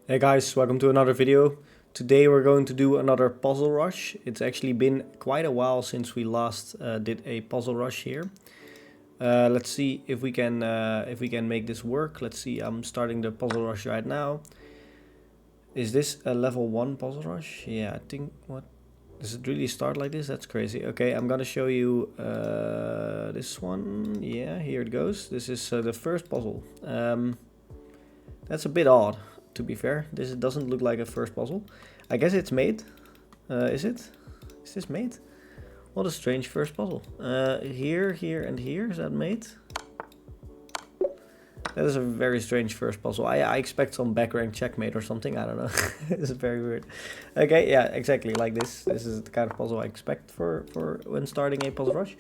Hey guys, welcome to another video. Today we're going to do another puzzle rush. It's actually been quite a while since we last did a puzzle rush here. Let's see if we can make this work. Let's see. I'm starting the puzzle rush right now. Is this a level 1 puzzle rush? Yeah, I think. What? Does it really start like this? That's crazy. Okay, I'm gonna show you this one. Yeah, here it goes. This is the first puzzle. That's a bit odd, to be fair. This doesn't look like a first puzzle. I guess it's made. Is it? Is this made? What a strange first puzzle. Here, here, and here. Is that made? That is a very strange first puzzle. I expect some back rank checkmate or something. I don't know. It's very weird. Okay, yeah, exactly like this. This is the kind of puzzle I expect for when starting a puzzle rush.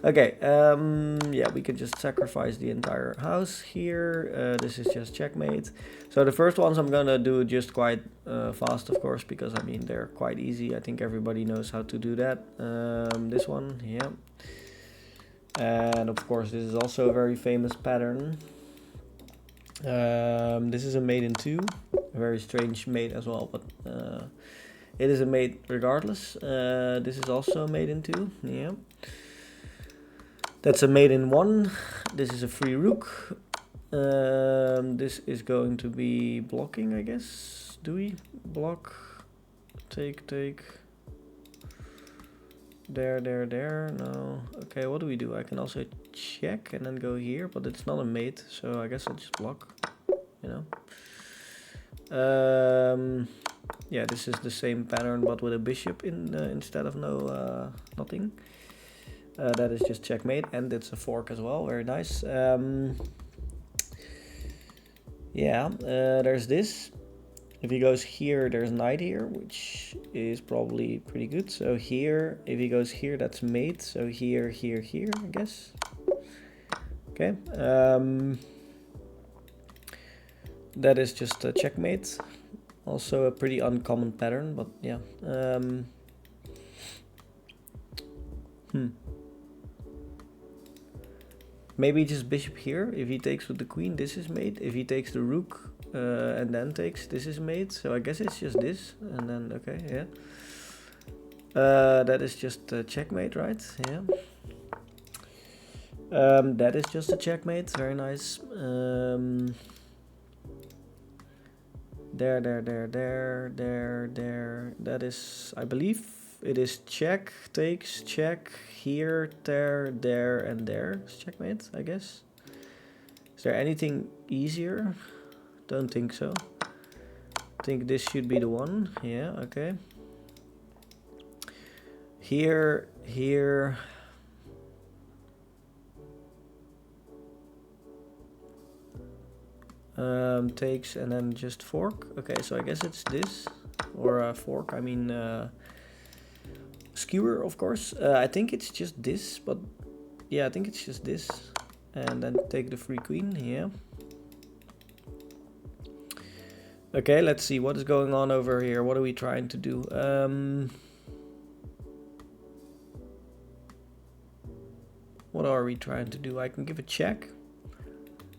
Okay, yeah, we could just sacrifice the entire house here. This is just checkmate. So the first ones I'm gonna do just quite fast, of course, because I mean they're quite easy. I think everybody knows how to do that. This one, yeah. And of course, this is also a very famous pattern. This is a mate in 2, a very strange mate as well, but it is a mate regardless. This is also a mate in 2, yeah. That's a mate in 1. This is a free rook. This is going to be blocking, I guess. Do we block? Take. There. No. Okay, what do we do? I can also check and then go here, but it's not a mate, so I guess I'll just block, you know. Yeah, this is the same pattern, but with a bishop in instead of nothing. That is just checkmate, and it's a fork as well. Very nice. Yeah, there's this. If he goes here, there's knight here, which is probably pretty good. So here, if he goes here, that's mate. So here, I guess. Okay. That is just a checkmate. Also a pretty uncommon pattern, but yeah. Maybe just bishop here. If he takes with the queen, this is mate. If he takes the rook, and then takes, this is mate. So I guess it's just this, and then okay, yeah. That is just a checkmate, right? Yeah. That is just a checkmate. Very nice. There. That is, I believe, it is check, takes, check, here, there, and there. It's checkmate, I guess. Is there anything easier? Don't think so. I think this should be the one. Yeah, okay. Here. Takes and then just fork. Okay, so I guess it's this. Or fork, I mean skewer, of course. I think it's just this, but yeah, I think it's just this. And then take the free queen, yeah. Okay, let's see what is going on over here. What are we trying to do? What are we trying to do? I can give a check.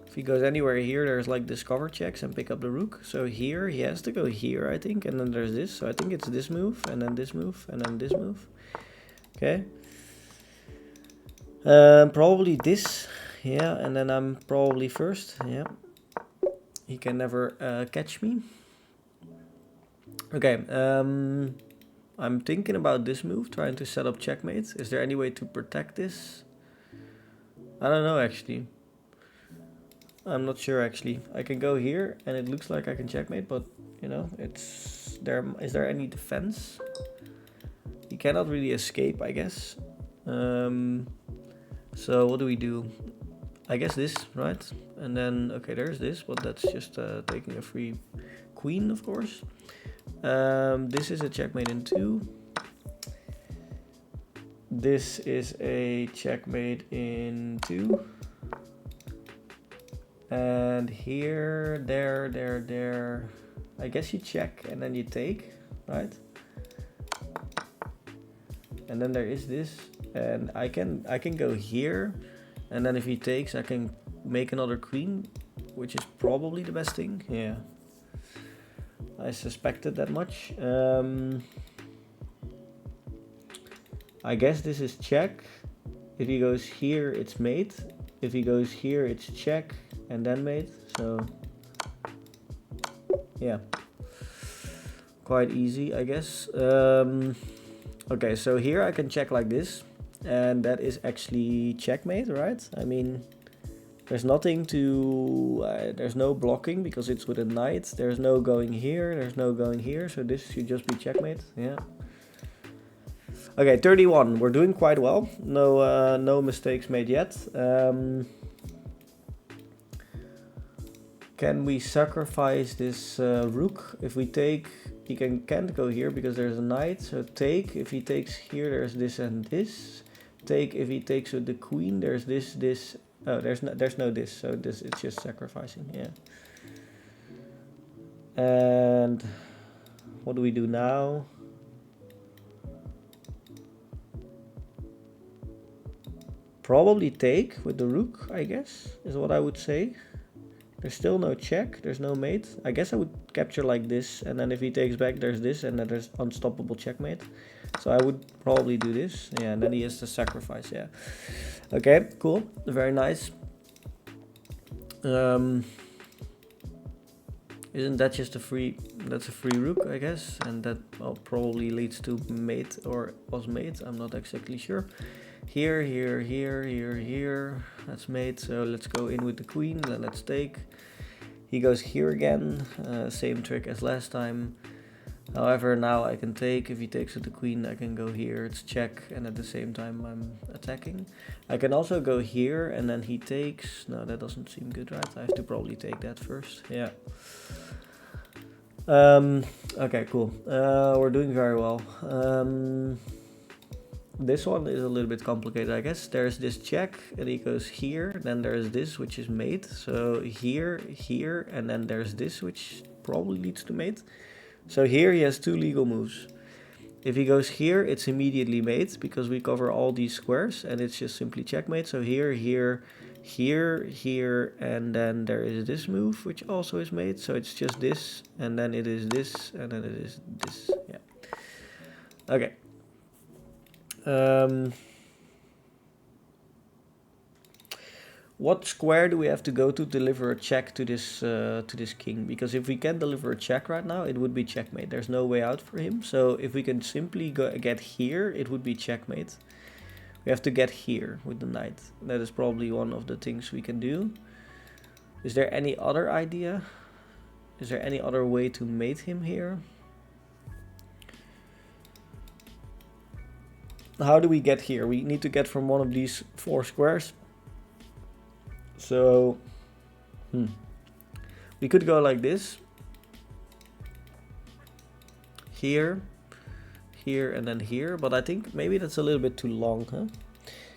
If he goes anywhere here, there's like discover checks and pick up the rook. So here, he has to go here, I think. And then there's this. So I think it's this move, and then this move, and then this move. Okay. Probably this. Yeah, and then I'm probably first. Yeah. He can never catch me. Okay, I'm thinking about this move, trying to set up checkmate. Is there any way to protect this? I don't know, actually. I'm not sure, actually. I can go here, and it looks like I can checkmate, but, you know, it's there. Is there any defense? He cannot really escape, I guess. So what do we do? I guess this, right? And then, okay, there's this, but that's just taking a free queen, of course. This is a checkmate in 2. This is a checkmate in 2. And here, there. I guess you check and then you take, right? And then there is this, and I can go here. And then if he takes, I can make another queen, which is probably the best thing. Yeah. I suspected that much. I guess this is check. If he goes here, it's mate. If he goes here, it's check and then mate. So yeah, quite easy, I guess. Okay, so here I can check like this, and that is actually checkmate, right? I mean, there's nothing to, there's no blocking because it's with a knight. There's no going here, there's no going here, so this should just be checkmate, yeah. Okay, 31, we're doing quite well. No mistakes made yet. Can we sacrifice this rook? If we take, he can't go here because there's a knight. So take, if he takes here, there's this and this. Take, if he takes with the queen, there's this. Oh, there's no this. So this, it's just sacrificing. Yeah. And what do we do now? Probably take with the rook, I guess, is what I would say. There's still no check, there's no mate. I guess I would capture like this, and then if he takes back, there's this, and then there's unstoppable checkmate. So I would probably do this. Yeah, and then he has to sacrifice, yeah. Okay, cool, very nice. Isn't that just a free, that's a free rook, I guess, and that probably leads to mate or was mate, I'm not exactly sure. Here, here, here, here, here, that's mate, so let's go in with the queen, then let's take. He goes here again, same trick as last time. However, now I can take, if he takes with the queen, I can go here, it's check, and at the same time I'm attacking. I can also go here, and then he takes, no, that doesn't seem good, right? I have to probably take that first, yeah. Okay, cool, we're doing very well. This one is a little bit complicated, I guess. There's this check, and he goes here, then there's this, which is mate. So here, here, and then there's this, which probably leads to mate. So here he has two legal moves. If he goes here, it's immediately mate, because we cover all these squares, and it's just simply checkmate. So here, here, here, here, and then there is this move, which also is mate. So it's just this, and then it is this, and then it is this, yeah. Okay. What square do we have to go to deliver a check to this king? Because if we can deliver a check right now, it would be checkmate. There's no way out for him. So if we can simply get here, it would be checkmate. We have to get here with the knight. That is probably one of the things we can do. Is there any other idea? Is there any other way to mate him here? How do we get here? We need to get from one of these four squares. So, we could go like this. Here, here, and then here. But I think maybe that's a little bit too long, huh?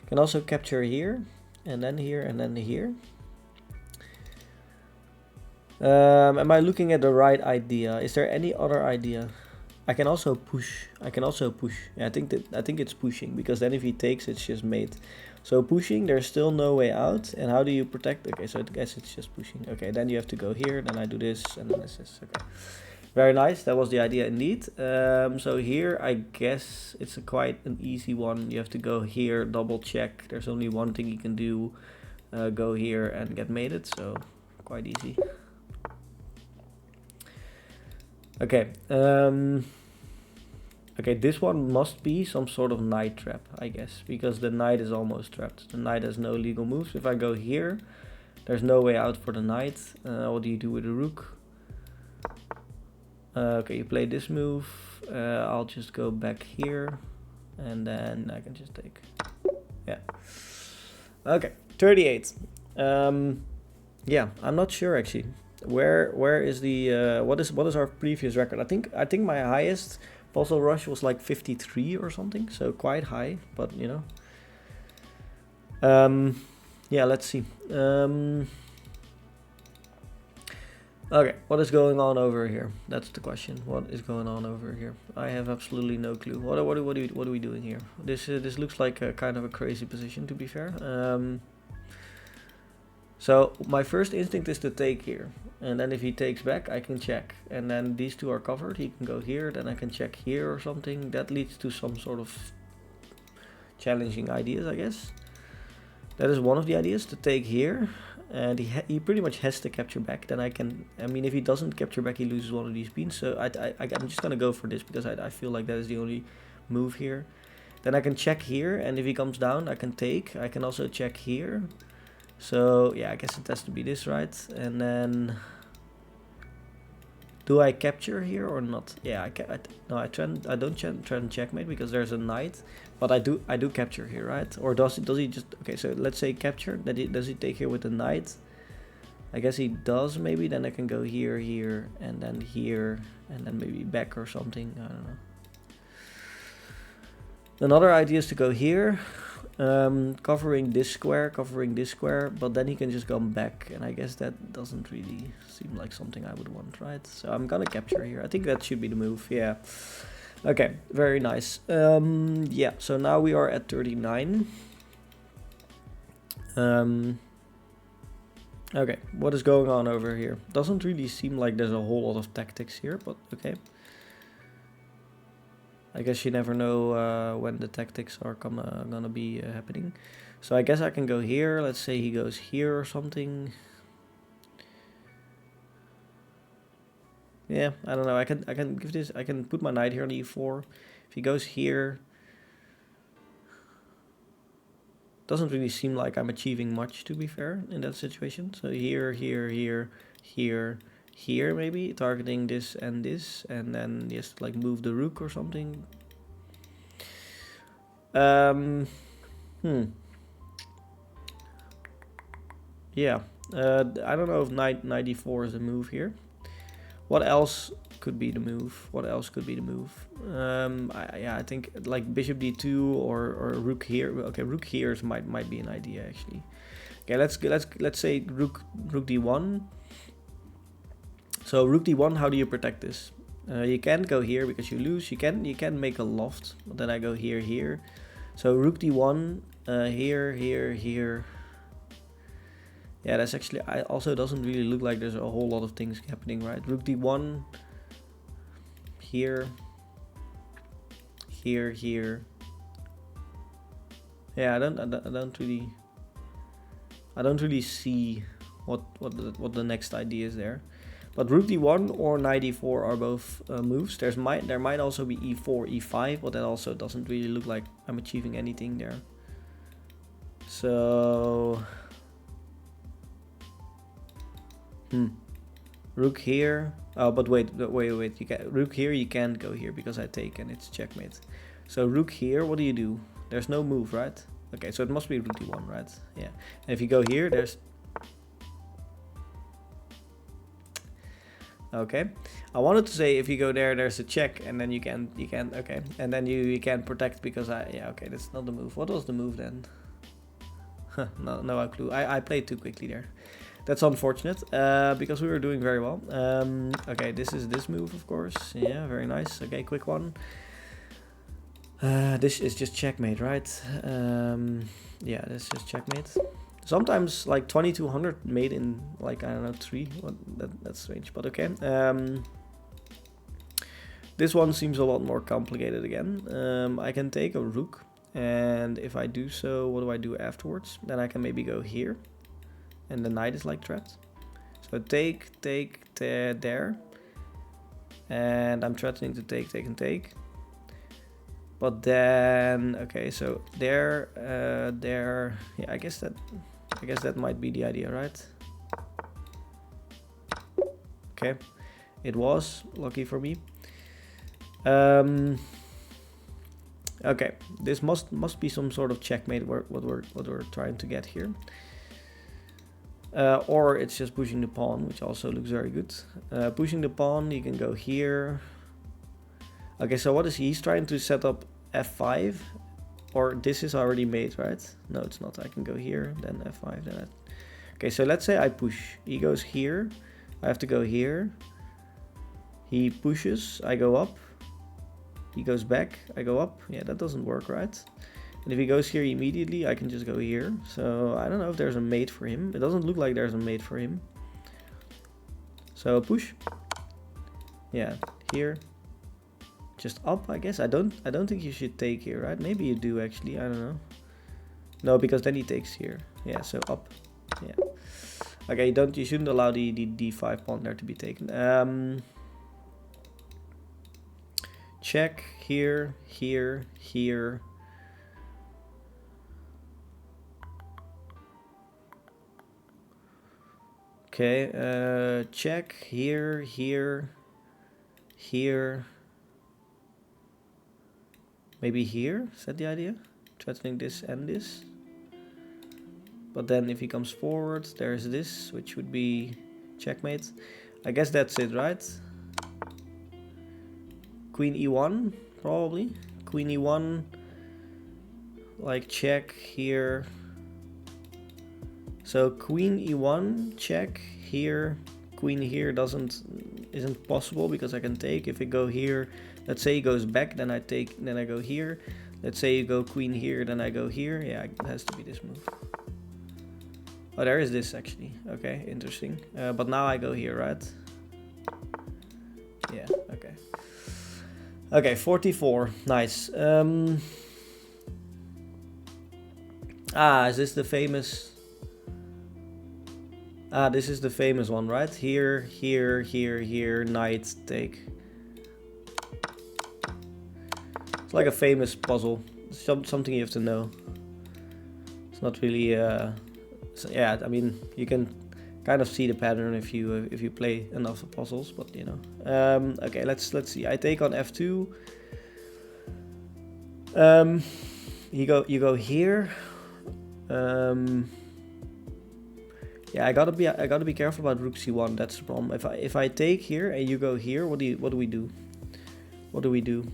Can also capture here, and then here, and then here. Am I looking at the right idea? Is there any other idea? I can also push. Yeah, I think it's pushing, because then if he takes, it's just mate. So pushing, there's still no way out. And how do you protect? Okay, so I guess it's just pushing. Okay, then you have to go here. Then I do this, and then this is okay. Very nice. That was the idea indeed. So here, I guess it's quite an easy one. You have to go here, double check. There's only one thing you can do. Go here and get mated. So quite easy. Okay, okay, this one must be some sort of knight trap, I guess, because the knight is almost trapped. The knight has no legal moves. If I go here, there's no way out for the knight. What do you do with the rook? Okay, you play this move. I'll just go back here, and then I can just take. Yeah. Okay, 38. Yeah, I'm not sure actually. Where is the what is our previous record? I think my highest puzzle rush was like 53 or something, so quite high, but you know. Yeah, let's see. Okay, what is going on over here? That's the question. What is going on over here? I have absolutely no clue. What are we doing here? This looks like a kind of a crazy position, to be fair. So my first instinct is to take here. And then if he takes back, I can check. And then these two are covered. He can go here, then I can check here or something. That leads to some sort of challenging ideas, I guess. That is one of the ideas, to take here. And he pretty much has to capture back. Then I mean, if he doesn't capture back, he loses one of these beans. So I'm just going to go for this because I feel like that is the only move here. Then I can check here. And if he comes down, I can take. I can also check here. So yeah, I guess it has to be this, right? And then do I capture here or not? Yeah, I don't trend checkmate because there's a knight, but I do capture here, right? Or does he just, okay, so let's say capture. Does he take here with the knight? I guess he does maybe. Then I can go here, here, and then here, and then maybe back or something. I don't know. Another idea is to go here. Covering this square, but then he can just come back, and I guess that doesn't really seem like something I would want, right? So I'm gonna capture here. I think that should be the move, yeah. Okay, very nice. Yeah, so now we are at 39. Okay, what is going on over here? Doesn't really seem like there's a whole lot of tactics here, but okay. I guess you never know when the tactics are gonna be happening. So I guess I can go here. Let's say he goes here or something. Yeah, I don't know. I can give this. I can put my knight here on e4. If he goes here, doesn't really seem like I'm achieving much, to be fair, in that situation. So here, here, here, here, here, maybe targeting this, and then just like move the rook or something. Yeah, I don't know if knight e4 is a move here. What else could be the move? Yeah, I think like bishop d2 or rook here. Okay, rook here might be an idea actually. Okay, let's say rook d1. So rook d1, how do you protect this? You can't go here because you lose. You can make a loft, but then I go here. So rook d1, here. Yeah, that's actually, I also doesn't really look like there's a whole lot of things happening, right? Rook d1, here. Yeah, I don't really see what the next idea is there. But rook d1 or knight e4 are both moves. There might also be e4, e5, but that also doesn't really look like I'm achieving anything there. So rook here. Oh, but wait. You can rook here. You can't go here because I take and it's checkmate. So rook here. What do? There's no move, right? Okay, so it must be rook d1, right? Yeah. And if you go here, there's. Okay. I wanted to say if you go there, there's a check, and then you can. Okay, and then you can't protect because yeah. Okay, that's not the move. What was the move then? No clue. I played too quickly there. That's unfortunate, because we were doing very well. Okay, this is this move, of course. Yeah, very nice. Okay, quick one. This is just checkmate, right? Yeah, this is just checkmate. Sometimes like 2200 made in like, I don't know, 3. That's strange, but okay. This one seems a lot more complicated again. I can take a rook, and if I do so, what do I do afterwards? Then I can maybe go here. And the knight is like trapped. So take there. And I'm threatening to take and take. But then, okay, so there. Yeah, I guess that might be the idea, right? Okay, it was lucky for me. Okay, this must be some sort of checkmate. What we're trying to get here. Or it's just pushing the pawn, which also looks very good. Pushing the pawn, you can go here. Okay, so what is he's trying to set up f5, or this is already made, right? No, it's not. I can go here, then f5, then okay, so let's say I push. He goes here. I have to go here. He pushes. I go up. He goes back. I go up. Yeah, that doesn't work, right? And if he goes here immediately, I can just go here. So I don't know if there's a mate for him. It doesn't look like there's a mate for him. So push. Yeah, here. Just up, I guess. I don't think you should take here, right? Maybe you do actually. I don't know. No, because then he takes here. Yeah, so up. Yeah. Okay, you shouldn't allow the d5 pawn there to be taken. Check here, here, here. Okay, check here, here, here. Maybe here, is that the idea? Threatening this and this. But then if he comes forward, there's this, which would be checkmate. I guess that's it, right? Queen e1, probably. Queen e1, like check here. So queen e1, check here. Queen here isn't possible because I can take. If I go here, let's say he goes back, then I take, then I go here. Let's say you go queen here, then I go here. Yeah, it has to be this move. Oh, there is this actually. Okay, interesting. But now I go here, right? Yeah, okay. Okay, 44. Nice. Is this the famous... this is the famous one, right? Here, here, here, here, knight, take. It's like a famous puzzle. Something you have to know. It's not really... so yeah, I mean, you can kind of see the pattern if you play enough puzzles, but you know. Okay, let's see. I take on f2. You go here. Yeah, I gotta be careful about rook c1. That's the problem. If I take here and you go here, what do we do? What do we do?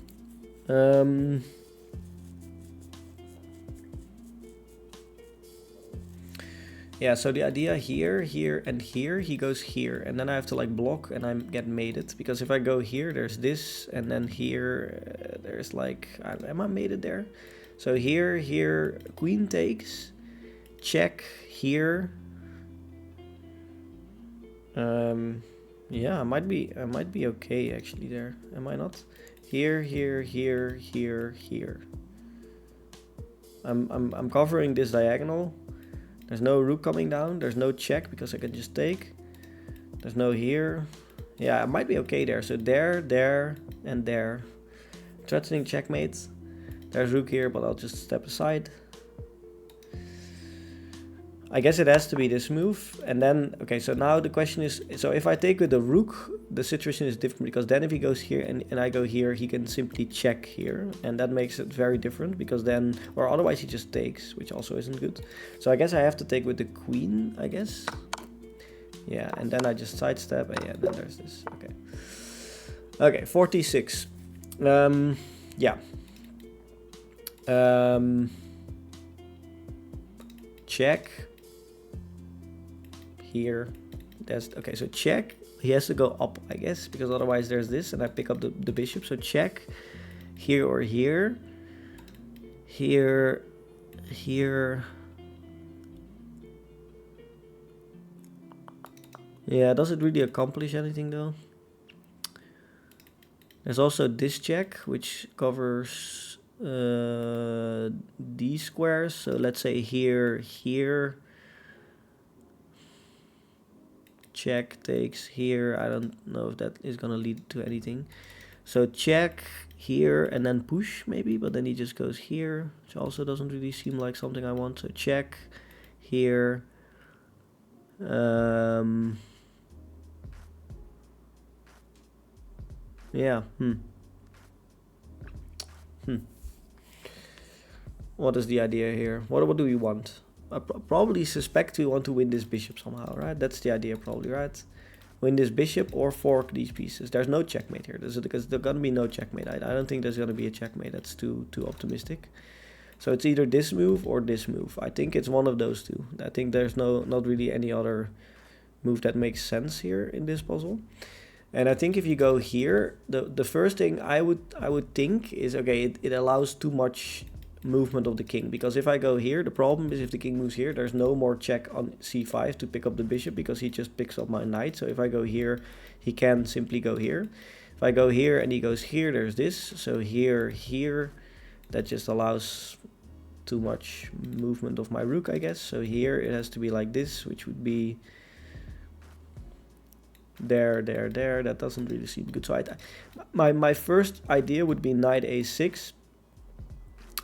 Yeah, so the idea here, here, and here, he goes here, and then I have to like block, and I get mated, because if I go here, there's this, and then here, there's like, am I mated there? So here, here, queen takes, check here. Yeah, I might be okay actually there. Am I not? Here, here, here, here, here. I'm covering this diagonal. There's no rook coming down. There's no check because I can just take. There's no here. Yeah, I might be okay there. So there, there, and there. Threatening checkmate. There's rook here, but I'll just step aside. I guess it has to be this move. And then, okay, so now the question is, so if I take with the rook, the situation is different, because then if he goes here and I go here, he can simply check here. And that makes it very different, because then, or otherwise he just takes, which also isn't good. So I guess I have to take with the queen, I guess. Yeah, and then I just sidestep, and yeah, then there's this, okay. Okay, 46. Yeah. Check. Here, that's okay. So check. He has to go up, I guess, because otherwise there's this, and I pick up the bishop. So check here or here, here, here. Yeah, does it really accomplish anything though? There's also this check, which covers these squares. So let's say here, here. Check takes here. I don't know if that is gonna lead to anything. So check here and then push maybe, but then he just goes here, which also doesn't really seem like something I want. So check here. Yeah. What is the idea here? What do we want? I probably suspect we want to win this bishop somehow, right? That's the idea probably, right? Win this bishop or fork these pieces. There's no checkmate here. Because there's gonna be no checkmate. I don't think there's gonna be a checkmate. That's too optimistic. So it's either this move or this move. I think it's one of those two. I think there's not really any other move that makes sense here in this puzzle. And I think if you go here, the first thing I would think is, okay, it allows too much movement of the king, because if I go here, the problem is if the king moves here, there's no more check on c5 to pick up the bishop, because he just picks up my knight. So if I go here, he can simply go here. If I go here and he goes here, there's this. So here, that just allows too much movement of my rook, I guess. So here it has to be like this, which would be there. That doesn't really seem good. So my first idea would be knight a6,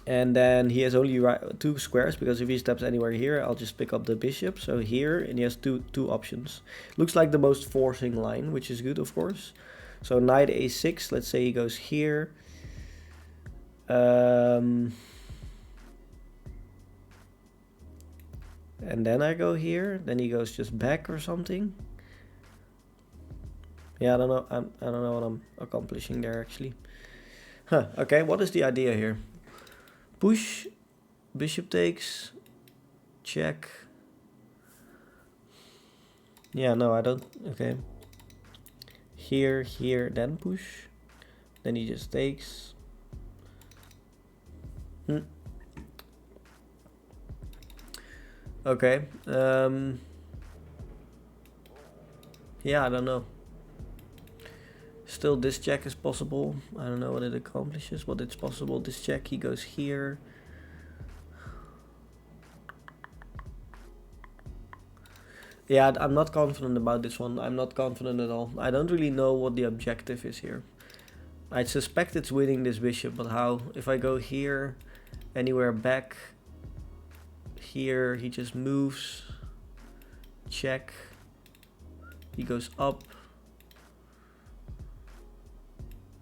and then he has only 2 squares, because if he steps anywhere here, I'll just pick up the bishop. So here, and he has two options. Looks like the most forcing line, which is good, of course. So knight a6, let's say he goes here. And then I go here, then he goes just back or something. Yeah, I don't know. I don't know what I'm accomplishing there, actually. Okay, what is the idea here? Push, bishop takes, check. Yeah, no, I don't. Okay. Here, then push. Then he just takes. Okay. Yeah, I don't know. Still, this check is possible. I don't know what it accomplishes, but it's possible. This check, he goes here. Yeah, I'm not confident about this one. I'm not confident at all. I don't really know what the objective is here. I suspect it's winning this bishop, but how? If I go here, anywhere back, here, he just moves. Check. He goes up.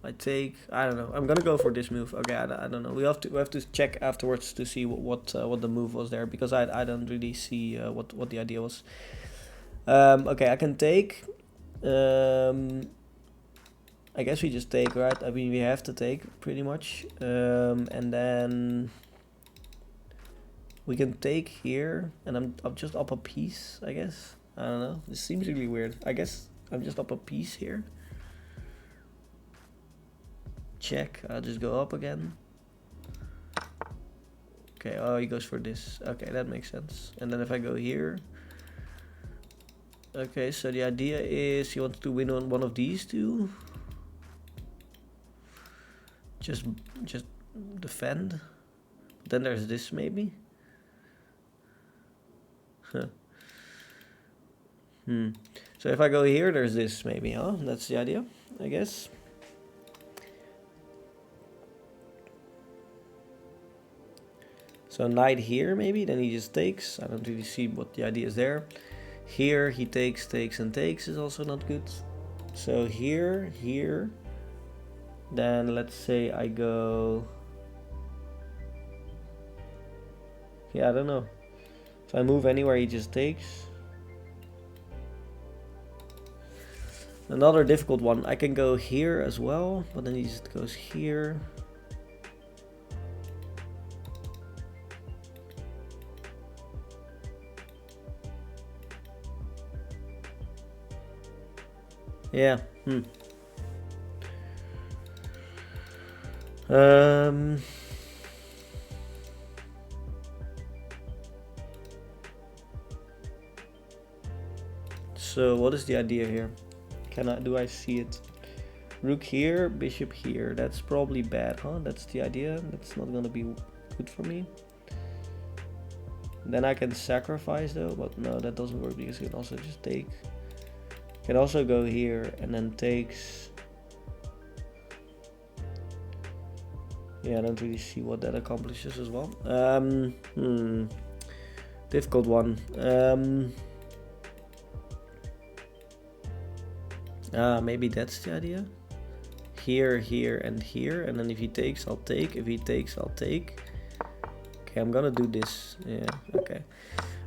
I take. I don't know. I'm gonna go for this move. Okay, I don't know. We have to check afterwards to see what the move was there, because I don't really see what the idea was. Okay, I can take. I guess we just take, right? I mean, we have to take pretty much, and then we can take here, and I'm just up a piece, I guess. I don't know. This seems really weird. I guess I'm just up a piece here. Check. I'll just go up again. Okay. Oh, he goes for this. Okay, that makes sense. And then if I go here. Okay, so the idea is he wants to win on one of these two. Just defend. But then there's this maybe. Huh. So if I go here, there's this maybe, huh? That's the idea, I guess. So knight here maybe, then he just takes. I don't really see what the idea is there. Here he takes, and takes is also not good. So here. Then let's say I go. Yeah, I don't know. So I move anywhere, he just takes. Another difficult one. I can go here as well, but then he just goes here. Yeah. So what is the idea here? Do I see it? Rook here, bishop here. That's probably bad, huh? That's the idea. That's not gonna be good for me. Then I can sacrifice though, but no, that doesn't work because you can also just take. Can also go here and then takes. Yeah, I don't really see what that accomplishes as well. Difficult one. Maybe that's the idea. Here, and here, and then if he takes, I'll take. If he takes, I'll take. Okay, I'm gonna do this. Yeah, okay.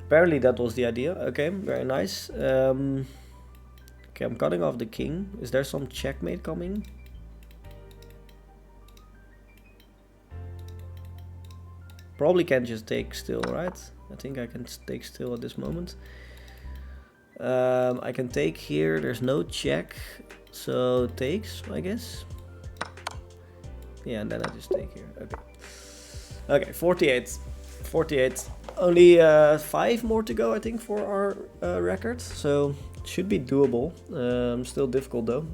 Apparently that was the idea. Okay, very nice. Okay, I'm cutting off the king. Is there some checkmate coming? Probably can't just take still, right? I think I can take still at this moment. I can take here. There's no check. So takes, I guess. Yeah, and then I just take here. Okay. Okay, 48. 48. Only 5 more to go, I think, for our record. So should be doable. Still difficult though.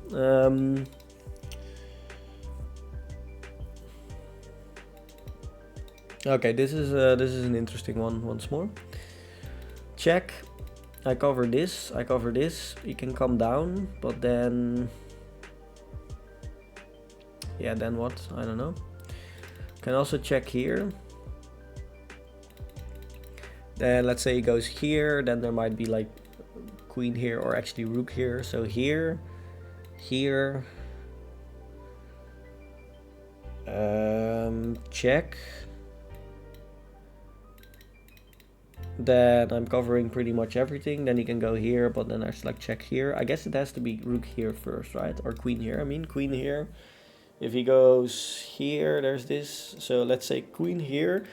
Okay, this is an interesting one once more. Check. I cover this. I cover this. You can come down, but then, yeah, then what? I don't know. Can also check here. Then let's say he goes here. Then there might be like queen here, or actually rook here. So here, here. Check. Then I'm covering pretty much everything. Then he can go here, but then there's like check here. I guess it has to be rook here first, right? Or queen here. I mean, queen here. If he goes here, there's this. So let's say queen here.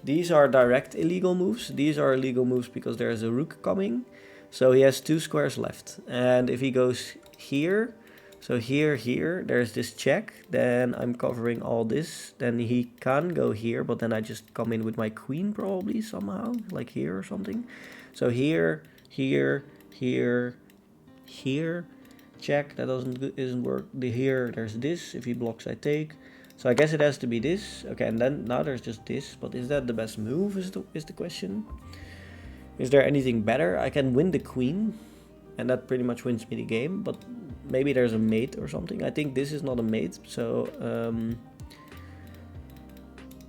These are direct illegal moves. These are illegal moves because there's a rook coming. So he has 2 squares left. And if he goes here, so here, here, there's this check. Then I'm covering all this. Then he can go here, but then I just come in with my queen probably somehow, like here or something. So here, here, here, here, check. That isn't work. Here, there's this. If he blocks, I take. So I guess it has to be this. Okay, and then now there's just this. But is that the best move? Is the question. Is there anything better? I can win the queen, and that pretty much wins me the game. But maybe there's a mate or something. I think this is not a mate. So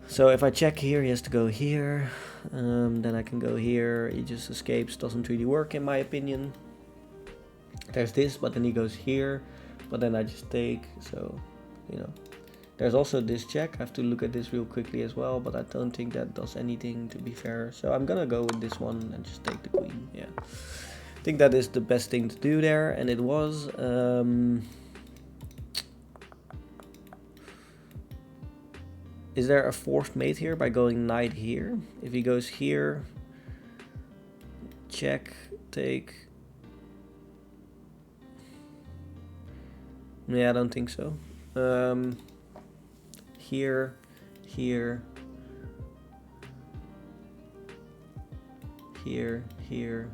so if I check here, he has to go here. Then I can go here. He just escapes. Doesn't really work in my opinion. There's this, but then he goes here. But then I just take. So, you know. There's also this check. I have to look at this real quickly as well, but I don't think that does anything, to be fair. So I'm gonna go with this one and just take the queen. Yeah, I think that is the best thing to do there, and it was. Is there a forced mate here by going knight here? If he goes here, check, take. Yeah, I don't think so. Here, here, here, here,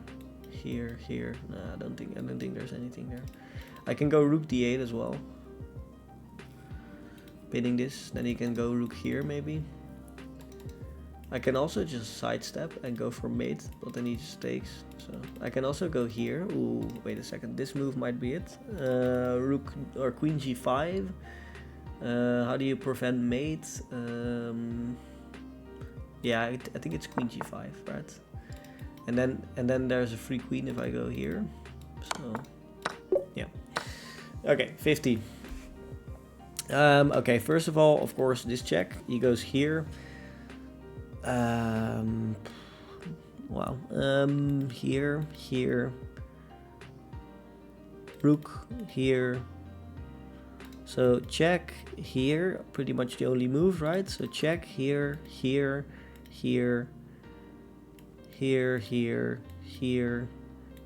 here, here. No, I don't think there's anything there. I can go rook d8 as well. Pinning this, then he can go rook here maybe. I can also just sidestep and go for mate, but then he just takes. So I can also go here. Ooh, wait a second. This move might be it. Rook or queen g5. How do you prevent mate? Yeah, I think it's queen g5, right? And then there's a free queen if I go here. So yeah. Okay, 50. Okay, first of all, of course, this check. He goes here. Wow. Here, here. Rook here. So check here, pretty much the only move, right? So check here, here, here, here, here, here,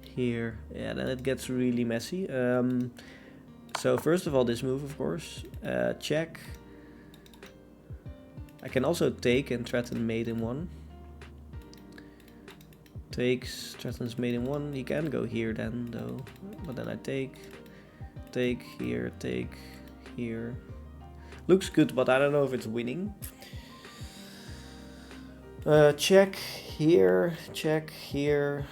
here. Yeah, then it gets really messy. So first of all, this move, of course, check. I can also take and threaten mate in one. Takes, threatens mate in one. He can go here then, though. But then I take here, take here. Looks good, but I don't know if it's winning. Check here, check here.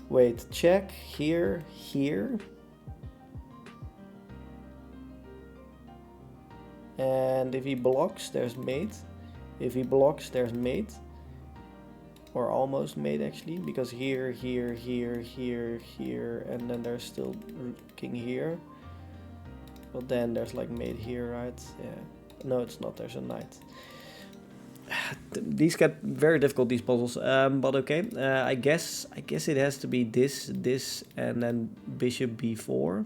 Wait, check here, here. And if he blocks, there's mate. If he blocks, there's mate. Or almost mate, actually. Because here, here, here, here, here. And then there's still king here. But then there's like mate here, right? Yeah. No, it's not. There's a knight. These get very difficult, these puzzles. But okay. I guess it has to be this, this, and then bishop b4.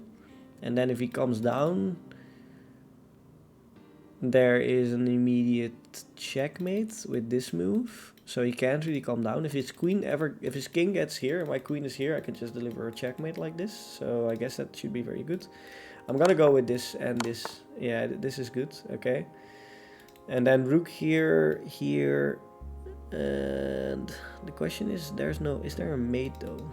And then if he comes down, there is an immediate checkmate with this move. So he can't really come down. If his king gets here and my queen is here, I can just deliver a checkmate like this. So I guess that should be very good. I'm gonna go with this and this. Yeah, this is good. Okay. And then rook here, here, and the question is, is there a mate though?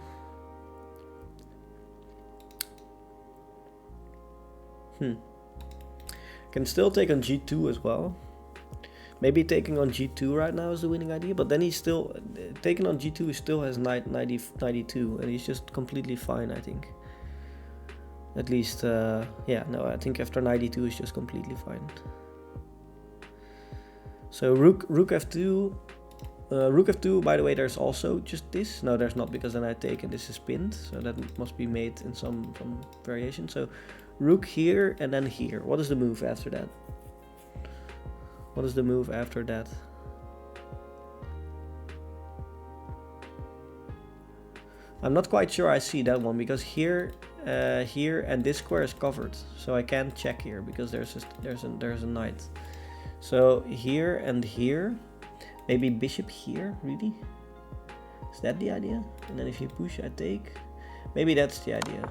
Can still take on g2 as well. Maybe taking on g2 right now is the winning idea, but then he's still taking on g2. He still has knight 92, and he's just completely fine, I think. At least, yeah, no, I think after 92 is just completely fine. So rook f2. Rook f2, by the way, there's also just this. No, there's not, because then I take and this is pinned. So that must be made in some variation. So rook here and then here. What is the move after that? What is the move after that? I'm not quite sure I see that one, because here, here and this square is covered. So I can't check here because there's a knight. So here and here. Maybe bishop here, really? Is that the idea? And then if you push, I take. Maybe that's the idea.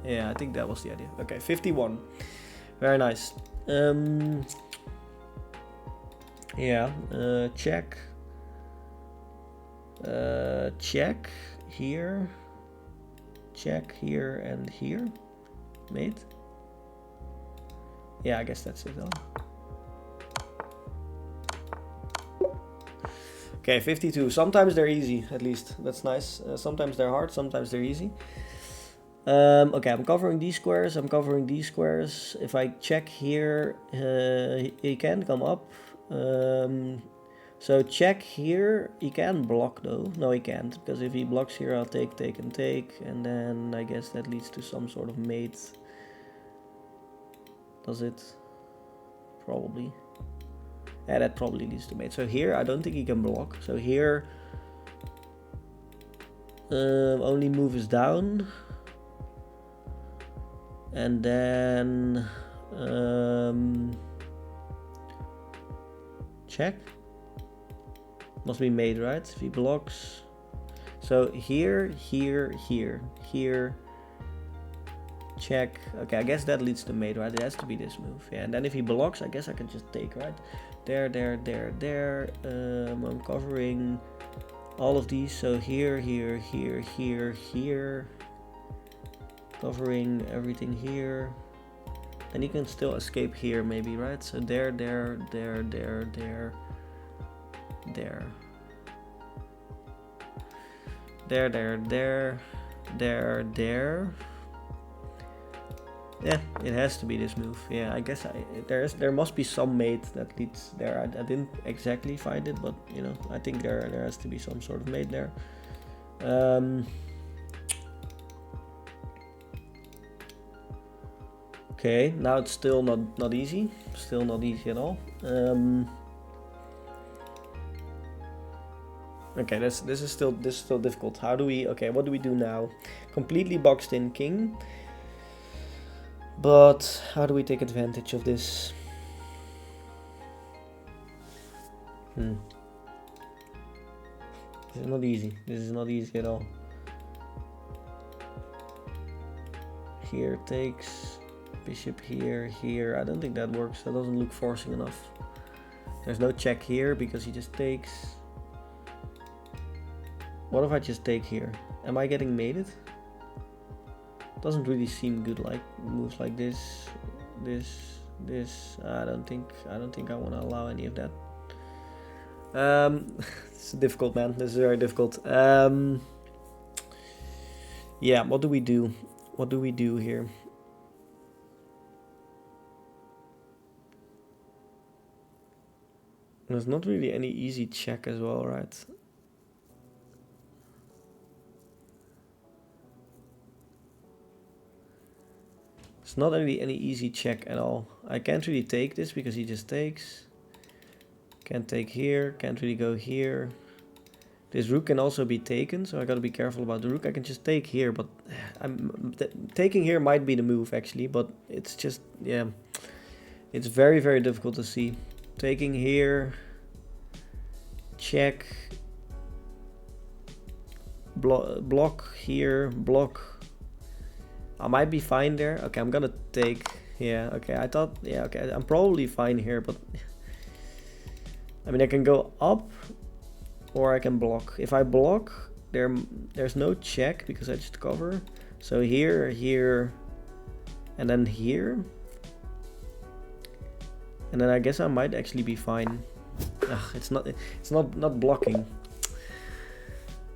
Yeah, I think that was the idea. Okay, 51. Very nice. Yeah, check. Check here. Check here and here. Mate. Yeah, I guess that's it though. Okay, 52. Sometimes they're easy, at least. That's nice. Sometimes they're hard, sometimes they're easy. Okay, I'm covering these squares. I'm covering these squares. If I check here, he can come up. So check here. He can block though. No, he can't, because if he blocks here, I'll take, take, and take. And then I guess that leads to some sort of mate. Does it? Probably. Yeah, that probably leads to mate. So here, I don't think he can block. So here, only move is down. And then, check. Must be mate, right? If he blocks. So here, here, here, here. Check. Okay, I guess that leads to mate, right? It has to be this move. Yeah, and then if he blocks, I guess I can just take, right? There, there, there, there. I'm covering all of these. So here, here, here, here, here. Covering everything here. And you can still escape here, maybe, right? So there, there, there, there, there, there. There, there, there, there, there. Yeah, it has to be this move. Yeah, I guess there must be some mate that leads there. I didn't exactly find it, but you know, I think there has to be some sort of mate there. Okay, now it's still not easy. Still not easy at all. Okay, this is still difficult. How do we? Okay, what do we do now? Completely boxed in king. But how do we take advantage of this? This is not easy. This is not easy at all. Here takes, bishop here, here. I don't think that works. That doesn't look forcing enough. There's no check here because he just takes. What if I just take here? Am I getting mated? Doesn't really seem good, like moves like this, this. I don't think I want to allow any of that. It's difficult, man. This is very difficult. Yeah, what do we do? What do we do here? There's not really any easy check as well, right? It's not really any easy check at all. I can't really take this because he just takes. Can't take here, can't really go here. This rook can also be taken, so I gotta be careful about the rook. I can just take here, but taking here might be the move actually, but it's just, yeah. It's very, very difficult to see. Taking here, check, block here, block. I might be fine there. Okay, I'm gonna take. Yeah, okay, I thought, yeah, okay, I'm probably fine here, but I mean, I can go up or I can block. If I block, there's no check because I just cover. So here, here, and then here. And then I guess I might actually be fine. Ugh, it's not blocking.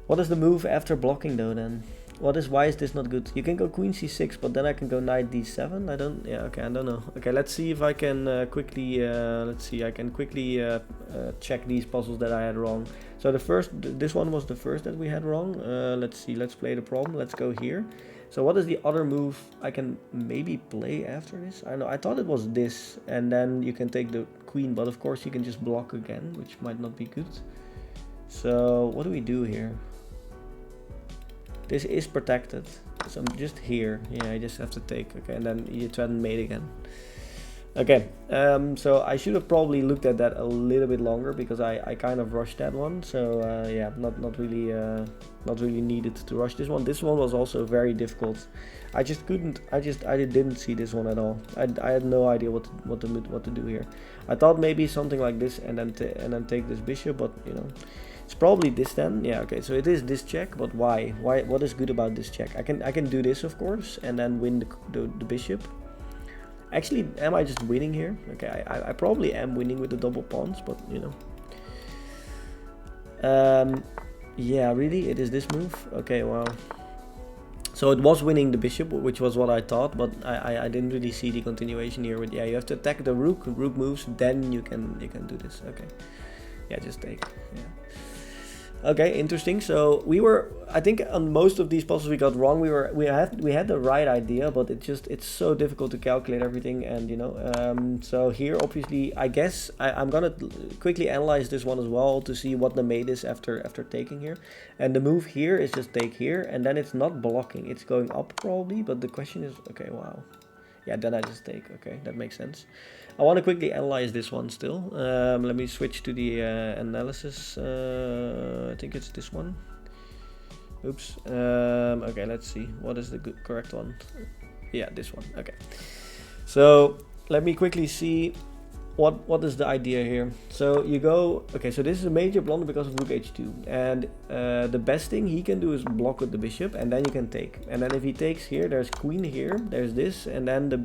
What is the move after blocking though then? Why is this not good? You can go queen c6, but then I can go knight d7. I don't know. Okay, let's see if I can quickly, check these puzzles that I had wrong. So this one was the first that we had wrong. Let's see, let's play the problem. Let's go here. So what is the other move I can maybe play after this? I don't know, I thought it was this, and then you can take the queen, but of course you can just block again, which might not be good. So what do we do here? This is protected, so I'm just here. Yeah, I just have to take. Okay, and then you threaten mate again. Okay, so I should have probably looked at that a little bit longer because I kind of rushed that one. So yeah, not really needed to rush this one. This one was also very difficult. I didn't see this one at all. I had no idea what to do here. I thought maybe something like this and then take this bishop, but you know. It's probably this then. Yeah, okay, so it is this check, but why? What is good about this check? I can do this, of course, and then win the bishop. Actually, am I just winning here? Okay, I probably am winning with the double pawns, but you know. Yeah, really? It is this move? Okay, wow. So it was winning the bishop, which was what I thought, but I didn't really see the continuation here. With, yeah, you have to attack the rook moves, then you can do this. Okay. Yeah, just take. Yeah. Okay, interesting. So I think on most of these puzzles we got wrong. We had the right idea, but it's so difficult to calculate everything, and you know. So here, obviously, I guess I'm gonna quickly analyze this one as well to see what the mate is after taking here. And the move here is just take here, and then it's not blocking. It's going up probably, but the question is, okay, wow. Yeah, then I just take. Okay, that makes sense. I want to quickly analyze this one still. Let me switch to the analysis. I think it's this one. Oops. Okay, let's see. What is the correct one? Yeah, this one. Okay. So let me quickly see what is the idea here. So you go. Okay, so this is a major blunder because of rook h2, and the best thing he can do is block with the bishop, and then you can take. And then if he takes here, there's queen here, there's this, and then the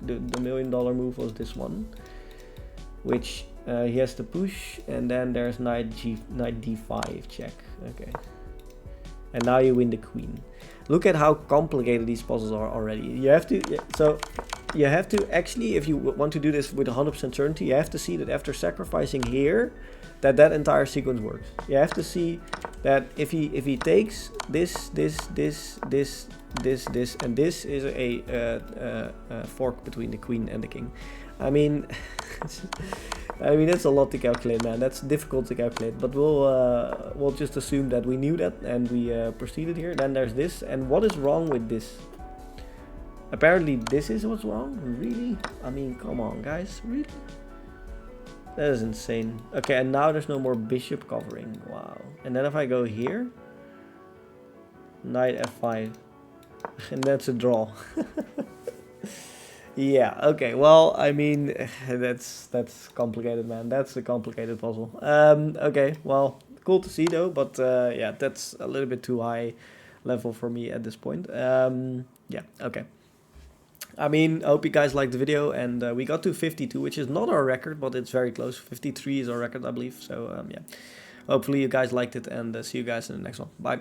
$1 million move was this one, which he has to push, and then there's knight d5 check. Okay, and now you win the queen. Look at how complicated these puzzles are already. You have to actually, if you want to do this with 100% certainty, you have to see that after sacrificing here, that entire sequence works. You have to see that if he takes this, and this is a fork between the queen and the king. I mean, that's a lot to calculate, man. That's difficult to calculate, but we'll just assume that we knew that and we proceeded here. Then there's this, and what is wrong with this? Apparently this is what's wrong? Really? I mean, come on, guys. Really? That is insane. Okay, and now there's no more bishop covering. Wow. And then if I go here, knight f5, and that's a draw. Yeah, okay, well, I mean, that's complicated, man. That's a complicated puzzle. Okay, well, cool to see though, but yeah, that's a little bit too high level for me at this point. Yeah, okay. I mean, I hope you guys liked the video, and we got to 52, which is not our record, but it's very close. 53 is our record, I believe. So yeah, hopefully you guys liked it, and see you guys in the next one. Bye.